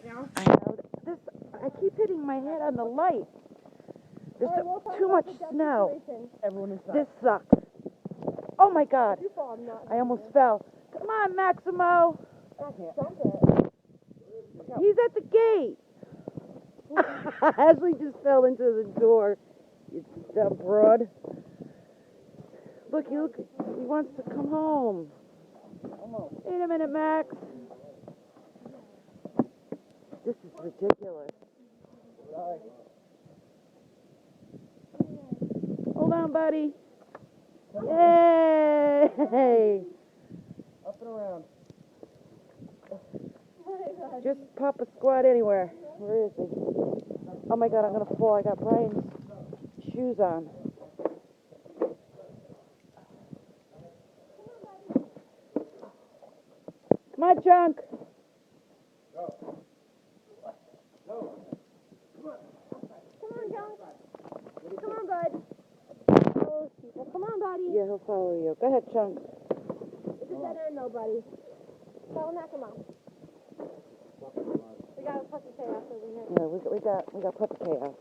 right now. I know. I keep hitting my head on the light. There's too much snow. Everyone is This sucks. Oh my God. You fall, I'm not. I almost fell. Come on, Maximo. Jump it. He's at the gate. Ashley just fell into the door. You dumb broad. Look, he wants to come home. Wait a minute, Max. This is ridiculous. Hold on, buddy. Yay! Up and around. Just pop a squat anywhere. Where is he? Oh my God, I'm gonna fall. I got Brian's shoes on. Come on, Chunk. Come on, bud. Oh, people. Come on, buddy. Yeah, he'll follow you. Go ahead, Chunk. It's a dead end, though, buddy. Tell him come on. We got a puppy chaos over here. Yeah, we got puppy chaos.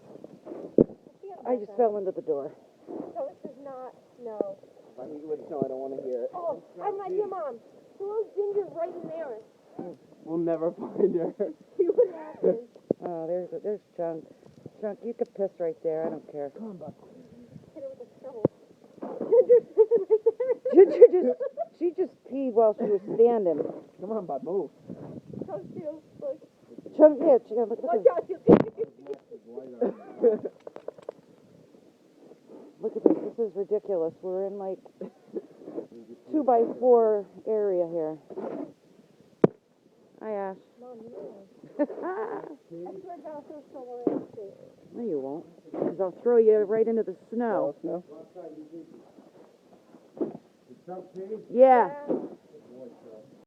I just fell into the door. So it does not snow. If I hear what you tell, I don't want to hear it. Oh, I have an idea, Mom. Throw Ginger right in there. We'll never find her. See what happens. Oh, there's Chunk. Chunk, you could piss right there. I don't care. Come on, bud. Hit her with a shovel. Ginger's pissing right there. Ginger she just peed while she was standing. Come on, bud, move. Chunk too. Look. Chunk, yeah, look Watch at this. out. You'll see. Look at this. This is ridiculous. We're in like 2x4 area here. Hi, Ash. Mom, I swear to God, I'll throw a shovel in the street. No, you won't. Because I'll throw you right into the snow. Snow? Yeah.